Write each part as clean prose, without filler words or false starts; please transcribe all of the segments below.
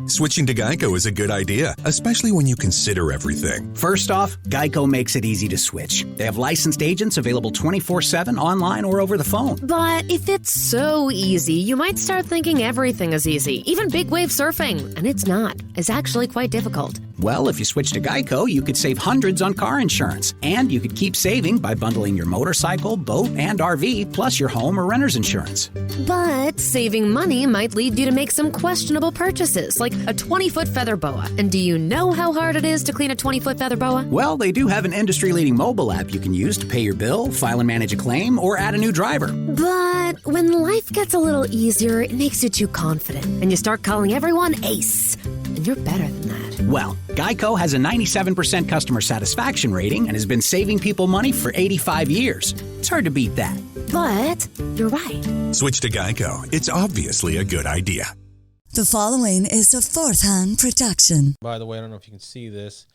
Switching to Geico is a good idea, especially when you consider everything. First off, Geico makes it easy to switch. They have licensed agents available 24/7 online or over the phone. But if it's so easy, you might start thinking everything is easy, even big wave surfing. And it's not. It's actually quite difficult. Well, if you switch to Geico, you could save hundreds on car insurance. And you could keep saving by bundling your motorcycle, boat, and RV, plus your home or renter's insurance. But saving money might lead you to make some questionable purchases, like a 20-foot feather boa. And do you know how hard it is to clean a 20-foot feather boa? Well, they do have an industry-leading mobile app you can use to pay your bill, file and manage a claim, or add a new driver. But when life gets a little easier, it makes you too confident, and you start calling everyone Ace. And you're better than that. Well, Geico has a 97% customer satisfaction rating and has been saving people money for 85 years. It's hard to beat that. But you're right. Switch to Geico. It's obviously a good idea. The following is a fourth-hand production. By the way, I don't know if you can see this.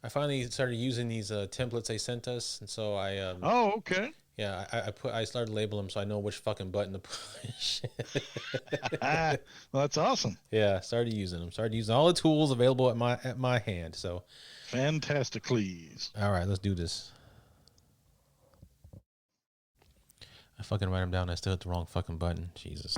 I finally started using these templates they sent us, and so I. Oh, okay. Yeah, I started labeling them so I know which fucking button to push. Well, that's awesome. Yeah, started using them. Started using all the tools available at my hand. So. Fantastic, please. All right, let's do this. I fucking write them down. I still hit the wrong fucking button. Jesus.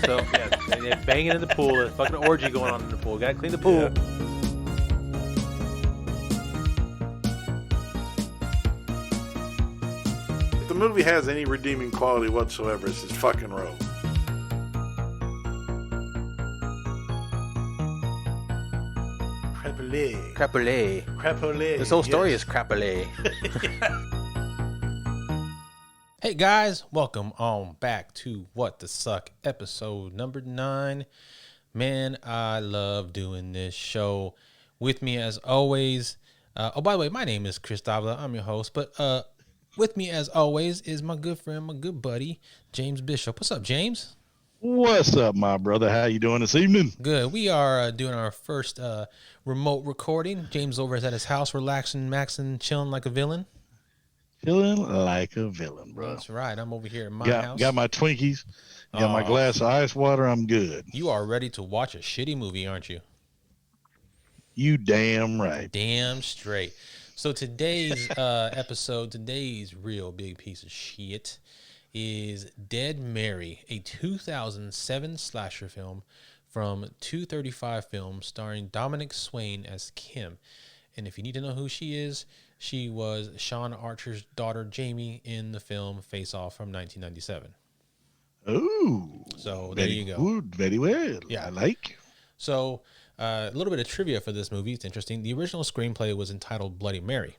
So yeah, they're banging in the pool. There's a fucking orgy going on in the pool. Gotta clean the pool. Yeah. If the movie has any redeeming quality whatsoever, it's his fucking role. Crapole. This whole story is crapole. Hey guys, welcome on back to What the Suck, episode number 9. Man, I love doing this show. With me as always, by the way, my name is Chris Davila. I'm your host, but with me as always is my good friend, my good buddy, James Bishop. What's up, James? What's up, my brother? How you doing this evening? Good. We are doing our first remote recording. James over is at his house, relaxing, maxing, chilling like a villain. Feeling like a villain, bro. That's right. I'm over here in my house. Got my Twinkies. Got my glass of ice water. I'm good. You are ready to watch a shitty movie, aren't you? You damn right. Damn straight. So today's episode, today's real big piece of shit is Dead Mary, a 2007 slasher film from 235 Films starring Dominic Swain as Kim. And if you need to know who she is, she was Sean Archer's daughter, Jamie, in the film Face Off from 1997. Oh. So there you go. Good, very well. Yeah. I like. So a little bit of trivia for this movie. It's interesting. The original screenplay was entitled Bloody Mary.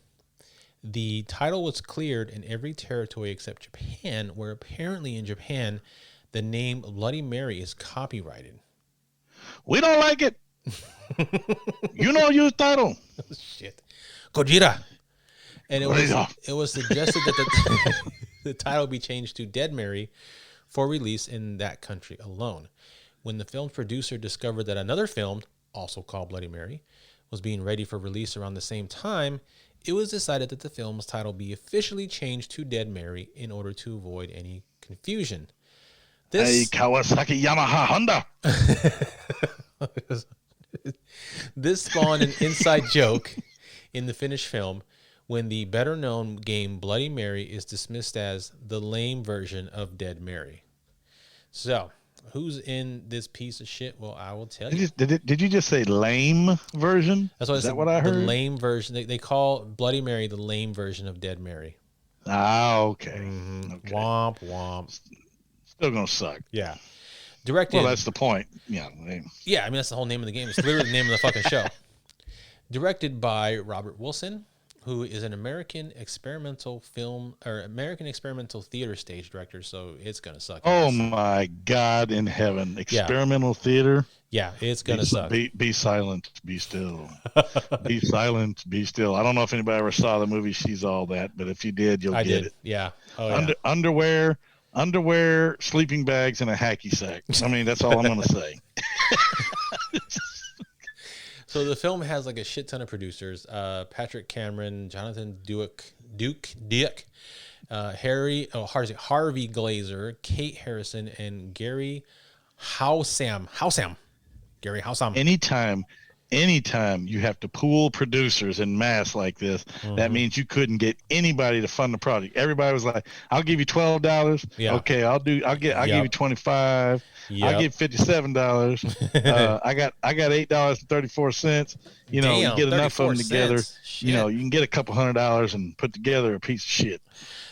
The title was cleared in every territory except Japan, where apparently in Japan, the name Bloody Mary is copyrighted. We don't like it. You know your title. Shit. Gojira. And it was suggested that the title be changed to Dead Mary for release in that country alone. When the film's producer discovered that another film, also called Bloody Mary, was being ready for release around the same time, it was decided that the film's title be officially changed to Dead Mary in order to avoid any confusion. Hey, Kawasaki Yamaha Honda. This spawned an inside joke in the finished film when the better-known game Bloody Mary is dismissed as the lame version of Dead Mary. So, who's in this piece of shit? Well, I will tell you. Did you just say lame version? That's what Is that what I heard? The lame version. They call Bloody Mary the lame version of Dead Mary. Ah, okay. Mm-hmm. Okay. Womp, womp. Still gonna suck. Yeah. Directed. Well, that's the point. Yeah. Yeah, I mean, that's the whole name of the game. It's literally the name of the fucking show. Directed by Robert Wilson, who is an American experimental theater stage director. So it's gonna suck. Oh my God in heaven! Experimental theater. Yeah, it's gonna suck. Be silent, be still. Be silent, be still. I don't know if anybody ever saw the movie She's All That, but if you did, you'll get it. Yeah. Oh, yeah. Underwear, sleeping bags, and a hacky sack. I mean, that's all I'm gonna say. So the film has like a shit ton of producers: Patrick Cameron, Jonathan Duke, Harvey Glazer, Kate Harrison, and Gary Housam. Gary Housam. Anytime you have to pool producers in mass like this, that means you couldn't get anybody to fund the project. Everybody was like, "I'll give you $12. Yeah. Okay, I'll give you $25. Yep. I'll give $57. I got $8.34. You know, Damn, you get enough of them together. Shit. You know, you can get a couple $100 and put together a piece of shit.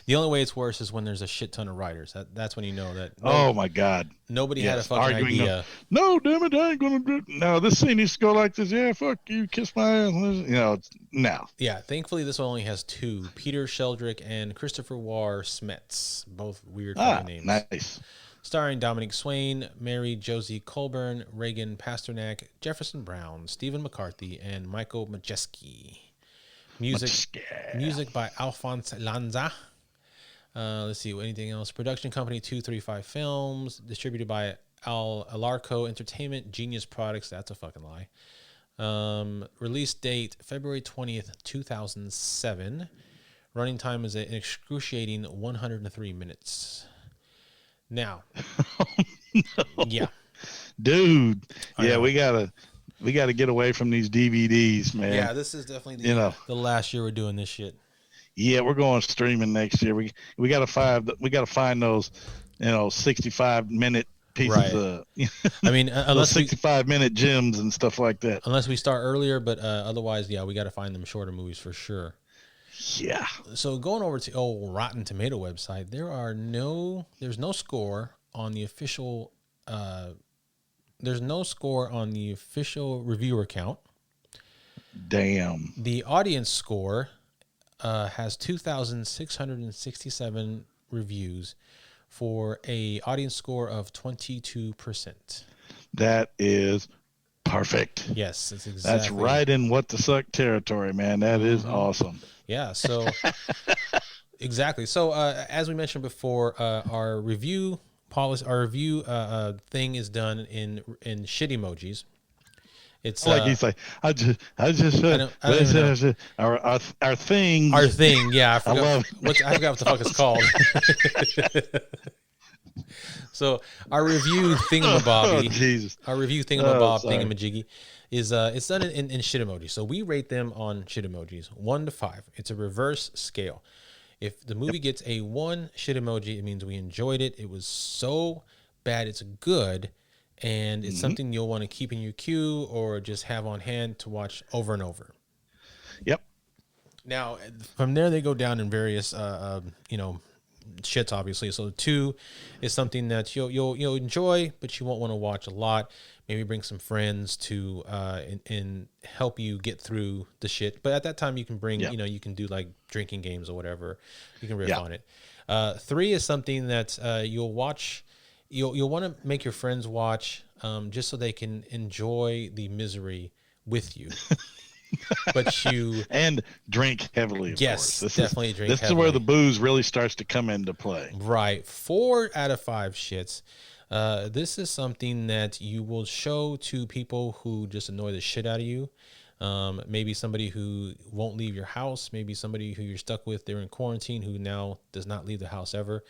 The only way it's worse is when there's a shit ton of writers. That's when you know that. Oh my God! Nobody had a fucking idea. No, damn it! I ain't gonna do it. No, this scene needs to go like this. Yeah, fuck you, kiss my ass. You know, no. Yeah, thankfully this one only has two: Peter Sheldrick and Christopher War Smets, both weird names. Nice. Starring Dominic Swain, Mary Josie Colburn, Reagan Pasternak, Jefferson Brown, Stephen McCarthy, and Michael Majeski. Music by Alphonse Lanza. Let's see, anything else? Production company 235 Films, distributed by Alarco Entertainment, Genius Products. That's a fucking lie. Release date February 20th, 2007. Running time is an excruciating 103 minutes. Now, yeah, dude, yeah, we gotta get away from these DVDs, man. Yeah, this is definitely the last year we're doing this shit. Yeah, we're going streaming next year. We gotta find those, 65-minute pieces of. I mean, unless 65-minute gems and stuff like that. Unless we start earlier, but otherwise, yeah, we got to find them shorter movies for sure. Yeah. So going over to Rotten Tomato website, there's no score on the official. There's no score on the official reviewer count. Damn. The audience score has 2,667 reviews for a audience score of 22%. That is perfect. Yes, that's exactly. That's right in what the suck territory, man. That is awesome. Yeah, so exactly. So as we mentioned before, our review policy, thing is done in shit emojis. It's like he's like, our thing. Our thing, yeah. I forgot what the fuck it's called. So our review thingamabobby, thingamajiggy is it's done in shit emojis. So we rate them on shit emojis 1 to 5. It's a reverse scale. If the movie gets a 1 shit emoji, it means we enjoyed it. It was so bad it's good, and it's something you'll want to keep in your queue or just have on hand to watch over and over. Yep. Now from there they go down in various shits, obviously. So 2 is something that you'll enjoy, but you won't want to watch a lot. Maybe bring some friends to and help you get through the shit. But at that time, you can bring you can do like drinking games or whatever. You can riff on it. 3 is something that you'll watch. You'll want to make your friends watch just so they can enjoy the misery with you. But you and drink heavily. Yes, drink. This is where the booze really starts to come into play. Right. 4 out of 5 shits. This is something that you will show to people who just annoy the shit out of you. Maybe somebody who won't leave your house. Maybe somebody who you're stuck with. They're in quarantine who now does not leave the house ever.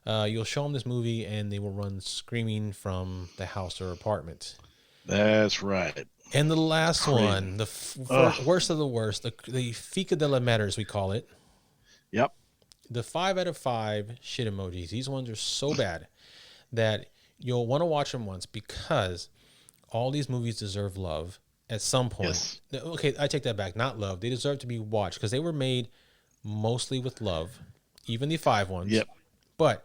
You'll show them this movie and they will run screaming from the house or apartment. That's right. And the last one, the worst of the worst, the Fica de la Matters, we call it. Yep. The 5 out of 5 shit emojis. These ones are so bad that you'll want to watch them once, because all these movies deserve love at some point. Yes. Okay, I take that back. Not love. They deserve to be watched because they were made mostly with love, even the 5 ones. Yep. But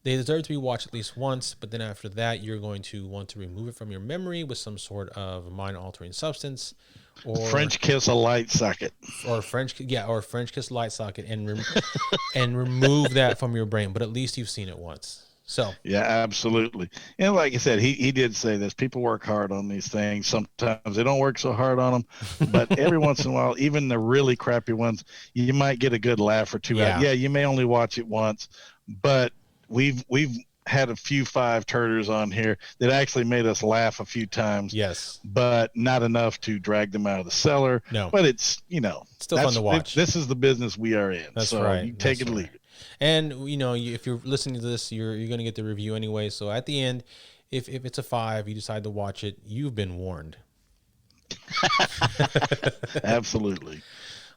They deserve to be watched at least once, but then after that, you're going to want to remove it from your memory with some sort of mind-altering substance, or French kiss a light socket, or French kiss light socket, and and remove that from your brain. But at least you've seen it once. So yeah, absolutely. And like I said, he did say this. People work hard on these things. Sometimes they don't work so hard on them, but every once in a while, even the really crappy ones, you might get a good laugh or two out. Yeah, you may only watch it once, but we've had a few five turders on here that actually made us laugh a few times. Yes, but not enough to drag them out of the cellar. No, but it's still fun to watch. This is the business we are in. That's so right. You take it or leave it. And if you're listening to this, you're going to get the review anyway. So at the end, if it's a 5, you decide to watch it, you've been warned. Absolutely.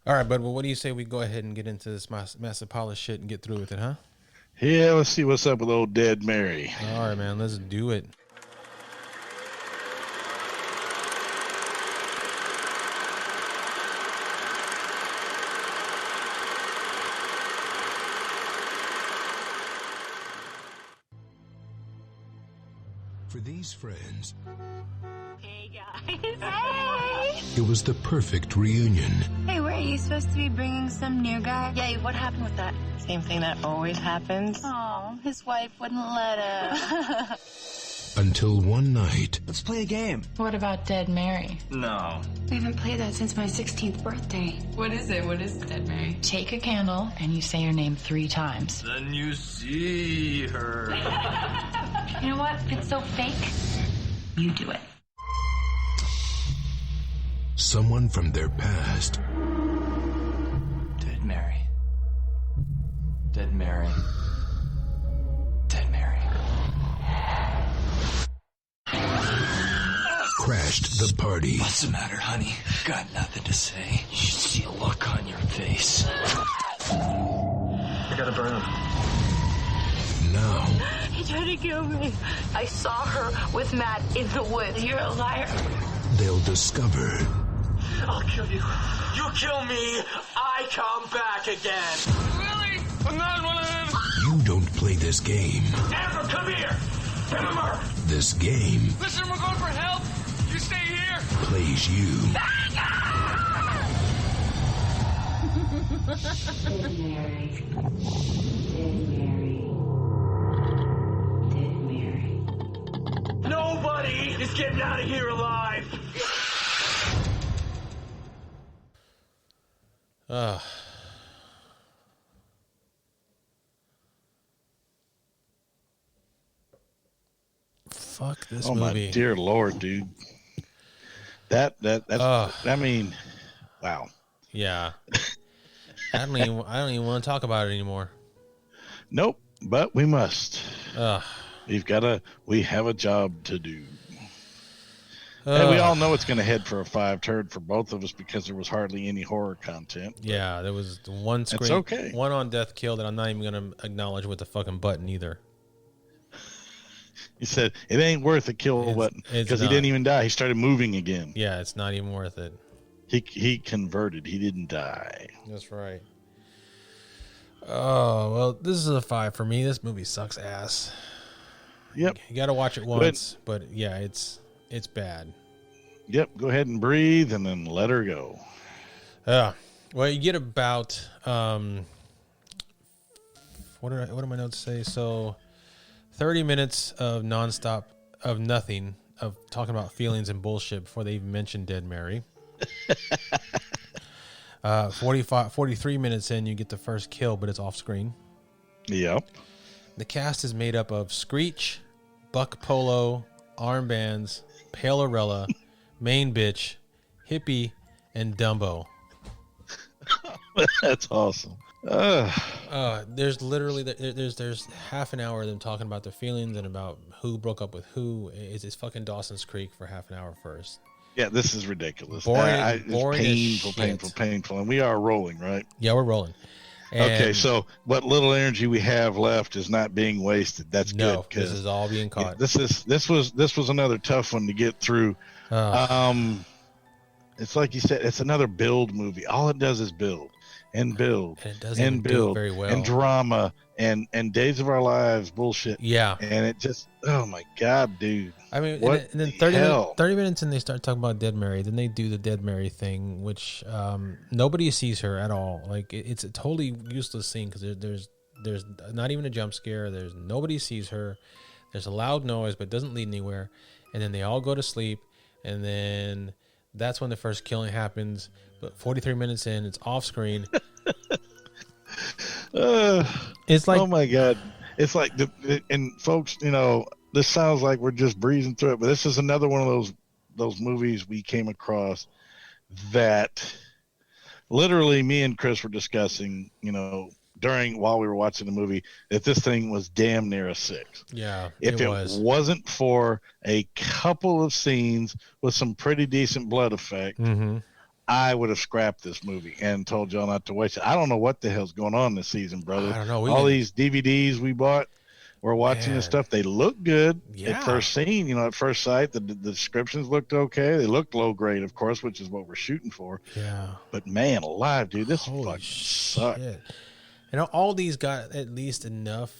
All right, bud. Well, what do you say we go ahead and get into this massive pile of shit and get through with it, huh? Yeah, let's see what's up with old Dead Mary. All right, man. Let's do it. For these friends, hey guys. Hey! It was the perfect reunion. Hey, were you supposed to be bringing some new guy? Yeah, what happened with that? Same thing that always happens. Oh, his wife wouldn't let him. Until one night. Let's play a game. What about Dead Mary? No. We haven't played that since my 16th birthday. What is it? What is Dead Mary? Take a candle and you say your name 3 times. Then you see her. You know what? It's so fake. You do it. Someone from their past. Dead Mary. Dead Mary. Dead Mary. Crashed the party. What's the matter, honey? Got nothing to say. You should see a look on your face. I gotta burn him. Now. He tried to kill me. I saw her with Matt in the woods. You're a liar. They'll discover. I'll kill you. You kill me, I come back again. Really? I'm not one of them. You don't play this game. Amber, come here. Amber. This game. Listen, we're going for help. You stay here. Plays you. Dead Mary. Dead Mary. Dead Mary. Nobody is getting out of here alive. Fuck this movie. movie. My dear Lord, dude. That's I mean, wow. Yeah. I don't even want to talk about it anymore. Nope, but we must. We have a job to do. And we all know it's going to head for a 5 turd for both of us because there was hardly any horror content. Yeah, there was one screen, okay. One on Death Kill that I'm not even going to acknowledge with the fucking button either. He said it ain't worth a kill button because he didn't even die. He started moving again. Yeah, it's not even worth it. He converted. He didn't die. That's right. Oh, well, this is a 5 for me. This movie sucks ass. Yep. You got to watch it once, but yeah, it's bad. Yep. Go ahead and breathe and then let her go. Well, you get about what do my notes say? So 30 minutes of nonstop of nothing, of talking about feelings and bullshit before they even mention Dead Mary. 43 minutes in, you get the first kill, but it's off screen. Yep. The cast is made up of Screech, Buck Polo, Armbands, Palorella, Main Bitch, Hippie, and Dumbo. That's awesome. There's literally there's half an hour of them talking about their feelings and about who broke up with who. It's fucking Dawson's Creek for half an hour first. Yeah, this is ridiculous. Boring it's painful, and we are rolling, right? Yeah, we're rolling. And okay, so what little energy we have left is not being wasted. That's good. No, this is all being caught. Yeah, this was another tough one to get through. It's like you said, it's another build movie. All it does is build and build and it doesn't do it very well. and drama and Days of Our Lives bullshit. Yeah. And it just, oh my God, dude. I mean, what and then the hell? 30 minutes and they start talking about Dead Mary. Then they do the Dead Mary thing, which nobody sees her at all. Like it's a totally useless scene because there's not even a jump scare. There's nobody sees her. There's a loud noise, but it doesn't lead anywhere. And then they all go to sleep, and then that's when the first killing happens. But 43 minutes in, it's off screen. It's like, oh my God. It's like, and folks, you know, this sounds like we're just breezing through it, but this is another one of those movies we came across that literally me and Chris were discussing, you know, while we were watching the movie, that this thing was damn near a 6. Yeah, if it wasn't for a couple of scenes with some pretty decent blood effect, I would have scrapped this movie and told y'all not to waste it. I don't know what the hell's going on this season, brother. I don't know. All these DVDs we bought, we're watching this stuff. They look good at first scene, you know, at first sight. The descriptions looked okay. They looked low grade, of course, which is what we're shooting for. Yeah. But man alive, dude, this fucking sucked. And all these got at least enough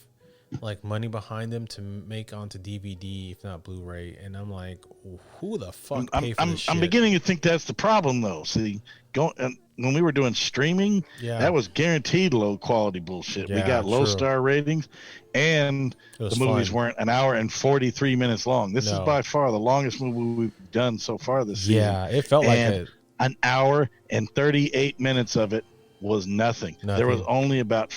like money behind them to make onto DVD, if not Blu-ray. And I'm like, who the fuck paid for this shit? I'm beginning to think that's the problem, though. See, when we were doing streaming, that was guaranteed low quality bullshit. We got low star ratings, and the movies weren't an hour and 43 minutes long. This is by far the longest movie we've done so far this season. Yeah, it felt like it. An hour and 38 minutes of it was nothing. There was only about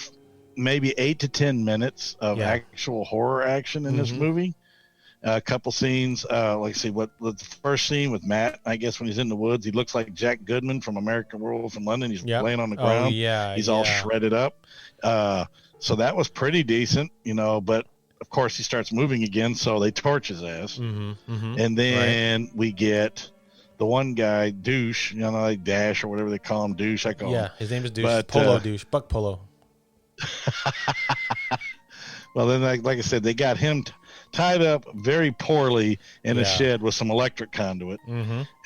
maybe 8 to 10 minutes of actual horror action in this movie. A couple scenes, like see what the first scene with Matt, I guess when he's in the woods, he looks like Jack Goodman from American Werewolf in London. He's laying on the ground. He's all shredded up. So that was pretty decent, you know, but of course he starts moving again, so they torch his ass. And then we get the one guy, Douche, you know, like Dash or whatever they call him, Douche. I call him. His name is Douche. But, Polo Douche, Buck Polo. Well, then, like I said, they got him tied up very poorly in a shed with some electric conduit,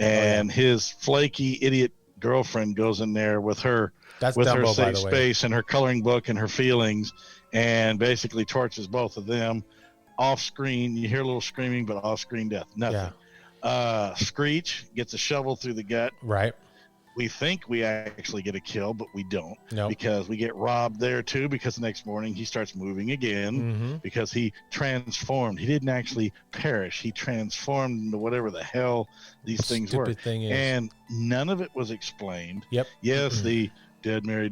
and his flaky idiot girlfriend goes in there with her Dumbo, safe space and her coloring book and her feelings, and basically torches both of them off screen. You hear a little screaming, but off screen death, nothing. Screech gets a shovel through the gut. Right. We think we actually get a kill, but we don't. No. Because we get robbed there too, because the next morning he starts moving again because he transformed. He didn't actually perish. He transformed into whatever the hell these things were. Thing is. And none of it was explained. Yep. Yes, the dead Mary,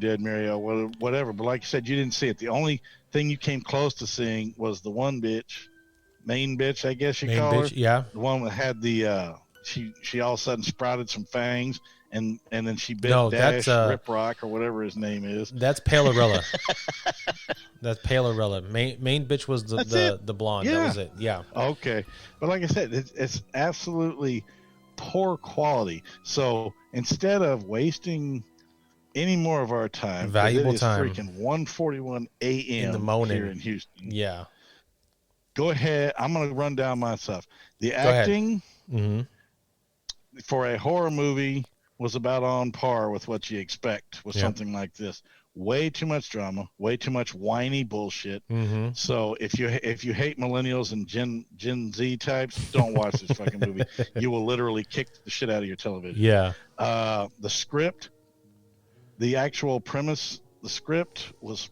or whatever. But like you said, you didn't see it. The only thing you came close to seeing was the one bitch, main bitch, I guess you call her. Yeah. The one that had the, she all of a sudden sprouted some fangs. And then she bit Dash Rip Rock or whatever his name is. That's Palerella. That's Palerella. Main bitch was the blonde. Yeah. That was it. Yeah. Okay. But like I said, it's absolutely poor quality. So instead of wasting any more of our time, valuable time, freaking 1:41 a.m. in the morning here in Houston. Yeah. Go ahead. I'm going to run down my stuff. The acting for a horror movie was about on par with what you expect with something like this. Way too much drama, way too much whiny bullshit. So if you hate millennials and Gen Z types, don't watch this fucking movie. You will literally kick the shit out of your television. Yeah. The script, the actual premise, the script was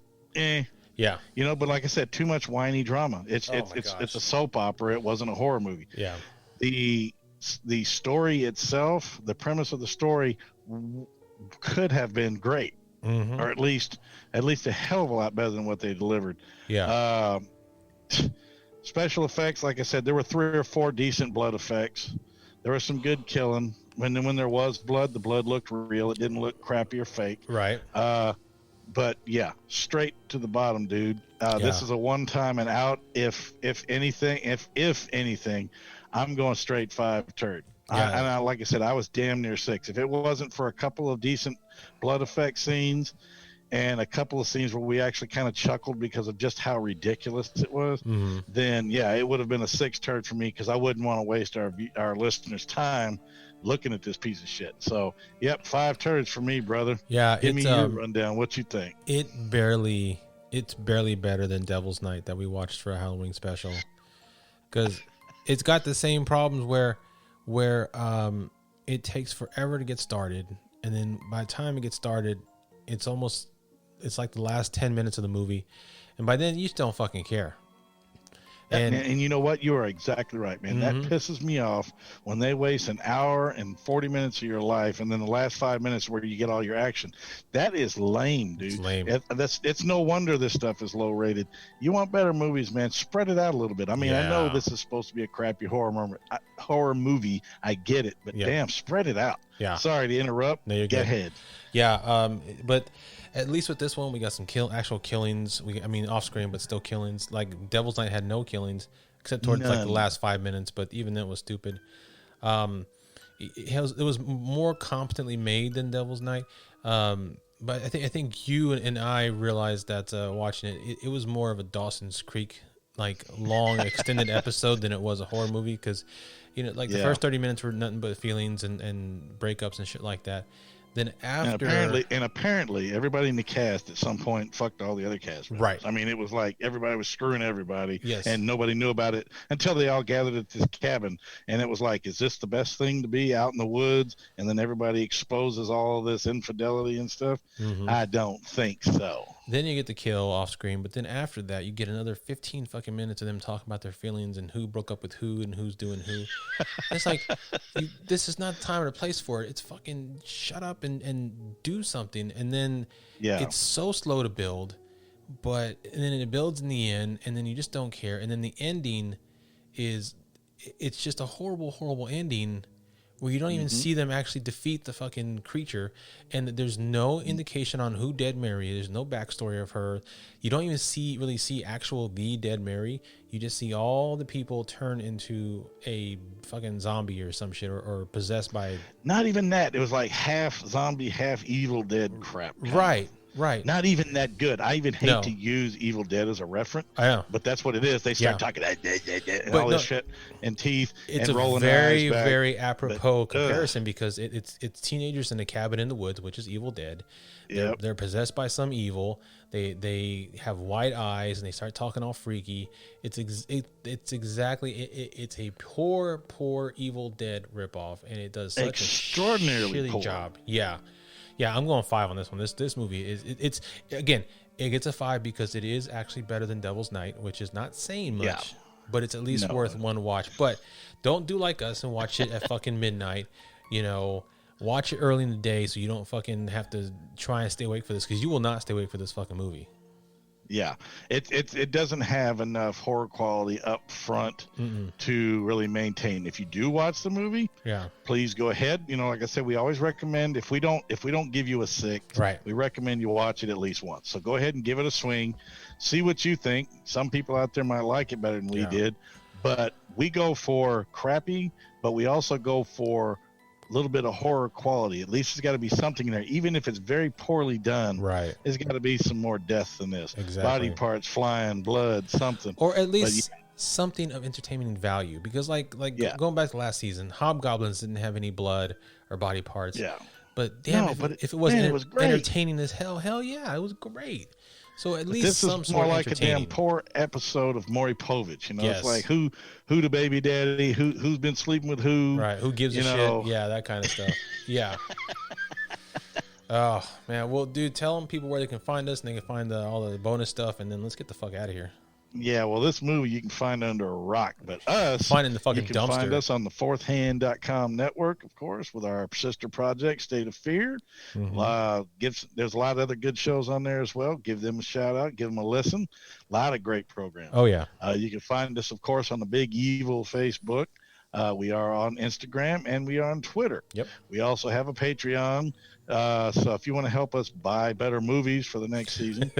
Yeah. You know, but like I said, too much whiny drama. It's a soap opera. It wasn't a horror movie. Yeah. The story itself, the premise of the story could have been great, or at least a hell of a lot better than what they delivered. Yeah. Special effects, like I said, there were 3 or 4 decent blood effects. There was some good killing. When there was blood, the blood looked real. It didn't look crappy or fake. Right. But yeah, straight to the bottom, dude. This is a one-time and out. If anything, I'm going straight 5 turd. Yeah. Like I said, I was damn near 6. If it wasn't for a couple of decent blood effect scenes and a couple of scenes where we actually kind of chuckled because of just how ridiculous it was, then yeah, it would have been a 6 turd for me, because I wouldn't want to waste our listeners' time looking at this piece of shit. So, yep, 5 turds for me, brother. Yeah. Give me your rundown. What you think? It barely it's barely better than Devil's Night that we watched for a Halloween special, because it's got the same problems where it takes forever to get started, and then by the time it gets started, it's like the last 10 minutes of the movie, and by then you just don't fucking care. And you know what? You are exactly right, man. That pisses me off when they waste an hour and 40 minutes of your life, and then the last 5 minutes where you get all your action. That is lame, dude. It's lame. It's no wonder this stuff is low rated. You want better movies, man. Spread it out a little bit. I mean, I know this is supposed to be a crappy horror movie. I get it, but damn, spread it out. Yeah. Sorry to interrupt. No, you're Get good. ahead. Yeah, but at least with this one, we got some actual killings. Off screen, but still killings. Like Devil's Night had no killings except towards like the last 5 minutes, but even then it was stupid. It was more competently made than Devil's Night. But I think you and I realized that watching it was more of a Dawson's Creek like long extended episode than it was a horror movie, because the first 30 minutes were nothing but feelings and breakups and shit like that. Then after, and apparently everybody in the cast at some point fucked all the other cast members. Right. I mean, it was like everybody was screwing everybody. Yes. And nobody knew about it until they all gathered at this cabin, and it was like, is this the best thing to be out in the woods? And then everybody exposes all this infidelity and stuff. I don't think so. Then you get the kill off screen, but then after that, you get another 15 fucking minutes of them talking about their feelings and who broke up with who and who's doing who. It's like, this is not the time or the place for it. It's fucking shut up and do something. And then it's so slow to build, and then it builds in the end, and then you just don't care. And then the ending it's just a horrible, horrible ending, where you don't even see them actually defeat the fucking creature, and there's no indication on who Dead Mary is. There's no backstory of her. You don't even really see actual the Dead Mary. You just see all the people turn into a fucking zombie or some shit, or possessed by. Not even that. It was like half zombie, half Evil Dead crap. Right. Not even that good. I even hate to use Evil Dead as a reference. I know. But that's what it is. They start talking and all this shit and teeth and rolling their eyes back. It's a very, back. very apropos comparison, because it's teenagers in a cabin in the woods, which is Evil Dead. They're possessed by some evil. They have white eyes and they start talking all freaky. It's exactly it's a poor Evil Dead ripoff, and it does such extraordinarily a shitty job. Yeah, I'm going 5 on this one. This movie it gets a 5 because it is actually better than Devil's Night, which is not saying much, but it's at least worth one watch. But don't do like us and watch it at fucking midnight. Watch it early in the day so you don't fucking have to try and stay awake for this, because you will not stay awake for this fucking movie. Yeah, it doesn't have enough horror quality up front to really maintain. If you do watch the movie, please go ahead. Like I said, we always recommend, if we don't give you a 6, we recommend you watch it at least once. So go ahead and give it a swing, see what you think. Some people out there might like it better than we did, but we go for crappy, but we also go for a little bit of horror quality. At least there's got to be something in there, even if it's very poorly done. Right, there's got to be some more death than this. Body parts flying, blood, something, or at least something of entertainment value. Because like going back to last season, Hobgoblins didn't have any blood or body parts. But damn, if it wasn't it was great. Entertaining as hell yeah, it was great. So at least this some is more sort of like a damn poor episode of Maury Povich. It's like who the baby daddy, who's been sleeping with who, right? Who gives a shit? Yeah, that kind of stuff. Yeah. Oh man, well, dude, tell them people where they can find us, and they can find all the bonus stuff, and then let's get the fuck out of here. Yeah, well, this movie you can find under a rock, but us, find in the fucking you can dumpster. Find us on the fourthhand.com network, of course, with our sister project, State of Fear. There's a lot of other good shows on there as well. Give them a shout out, give them a listen. A lot of great programs. Oh yeah. You can find us, of course, on the Big Evil Facebook. We are on Instagram and we are on Twitter. Yep. We also have a Patreon. So if you want to help us buy better movies for the next season,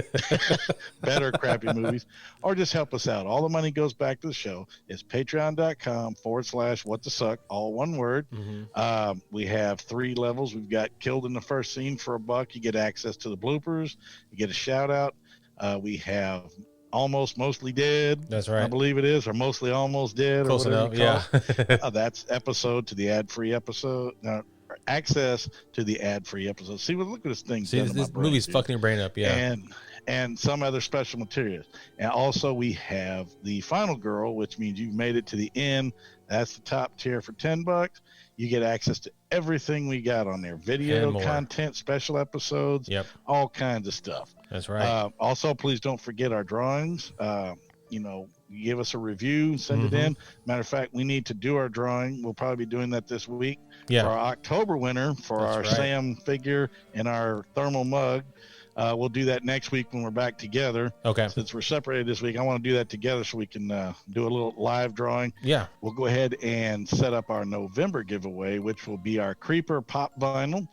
better crappy movies, or just help us out, all the money goes back to the show. It's patreon.com/whatthesuck, all one word. We have 3 levels. We've got Killed in the First Scene for $1. You get access to the bloopers. You get a shout out. We have Almost Mostly Dead. That's right. I believe it is, or Mostly Almost Dead. Close enough, yeah. That's episode to the ad-free episode. Access to the ad-free episode. See, look at this thing. See, this movie's fucking your brain up, yeah. and some other special materials. And also we have the Final Girl, which means you've made it to the end. That's the top tier for $10. You get access to everything we got on there, video content, special episodes, all kinds of stuff. That's right. Also, please don't forget our drawings. Give us a review, send it in. Matter of fact, we need to do our drawing. We'll probably be doing that this week for our October winner for our Sam figure and our thermal mug. We'll do that next week when we're back together. Okay. Since we're separated this week, I want to do that together so we can do a little live drawing. Yeah. We'll go ahead and set up our November giveaway, which will be our Creeper pop vinyl.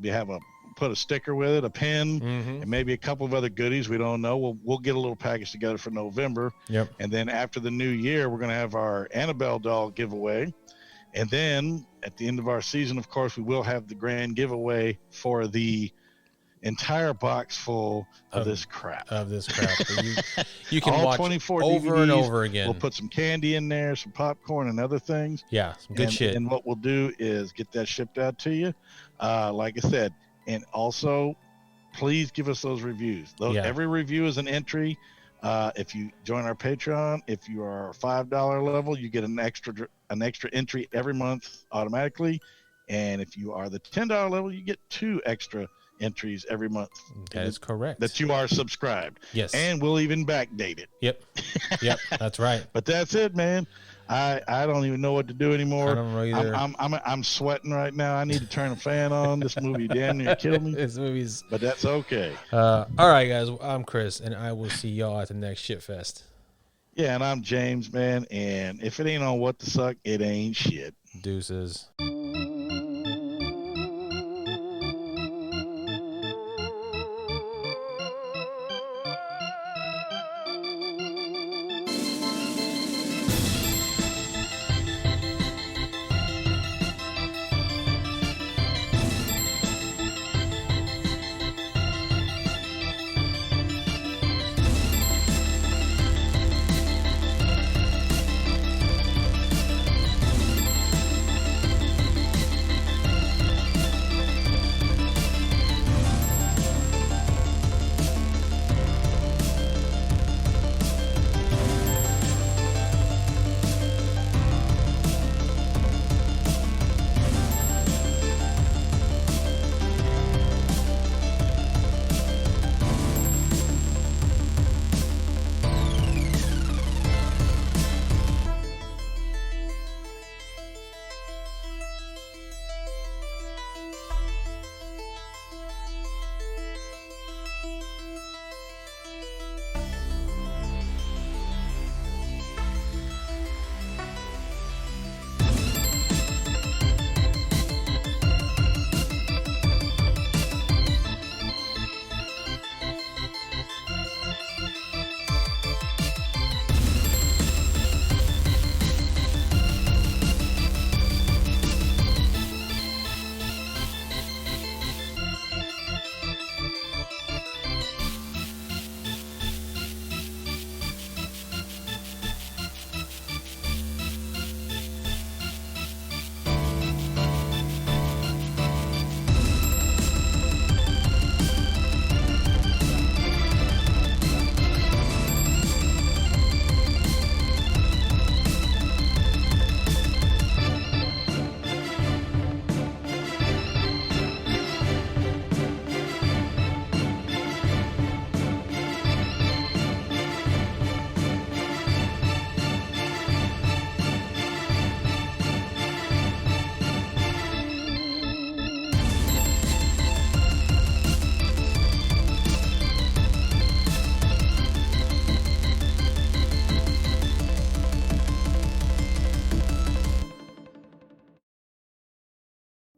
We have put a sticker with it, a pin, and maybe a couple of other goodies. We don't know. We'll get a little package together for November. Yep. And then after the new year, we're going to have our Annabelle doll giveaway. And then at the end of our season, of course, we will have the grand giveaway for the entire box full of this crap. You can all watch 24 over DVDs, and over again. We'll put some candy in there, some popcorn, and other things. Yeah, some good shit. And what we'll do is get that shipped out to you. Like I said, and also, please give us those reviews. Every review is an entry. If you join our Patreon, if you are a $5 level, you get an extra entry every month automatically. And if you are the $10 level, you get 2 extra entries every month. That is correct. That you are subscribed. Yes. And we'll even backdate it. Yep. That's right. But that's it, man. I don't even know what to do anymore. I don't know either. I'm sweating right now. I need to turn a fan on. This movie damn near killed me. But that's okay. All right, guys. I'm Chris, and I will see y'all at the next Shit Fest. Yeah, and I'm James, man. And if it ain't on What the Suck, it ain't shit. Deuces.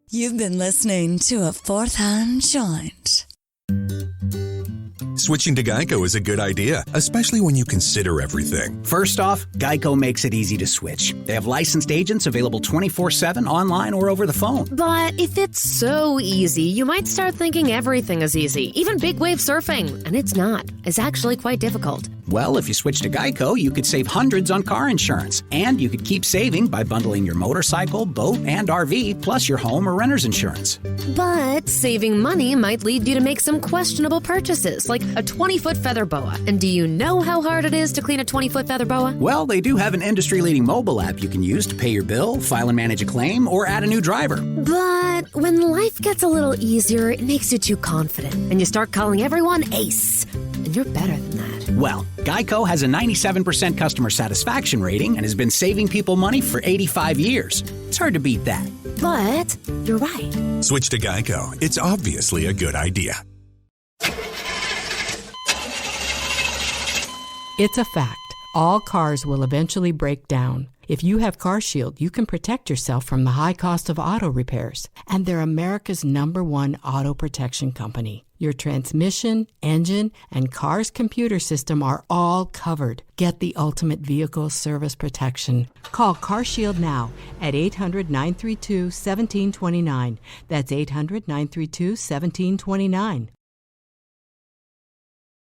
You've been listening to a Fourth Hand Joint. Switching to Geico is a good idea, especially when you consider everything. First off, Geico makes it easy to switch. They have licensed agents available 24/7 online or over the phone. But if it's so easy, you might start thinking everything is easy, even big wave surfing. And it's not. It's actually quite difficult. Well, if you switch to Geico, you could save hundreds on car insurance. And you could keep saving by bundling your motorcycle, boat, and RV, plus your home or renter's insurance. But saving money might lead you to make some questionable purchases, like a 20-foot feather boa. And do you know how hard it is to clean a 20-foot feather boa? Well, they do have an industry-leading mobile app you can use to pay your bill, file and manage a claim, or add a new driver. But when life gets a little easier, it makes you too confident, and you start calling everyone Ace. And you're better than that. Well, Geico has a 97% customer satisfaction rating and has been saving people money for 85 years. It's hard to beat that. But you're right. Switch to Geico. It's obviously a good idea. It's a fact. All cars will eventually break down. If you have CarShield, you can protect yourself from the high cost of auto repairs. And they're America's #1 auto protection company. Your transmission, engine, and car's computer system are all covered. Get the ultimate vehicle service protection. Call CarShield now at 800-932-1729. That's 800-932-1729.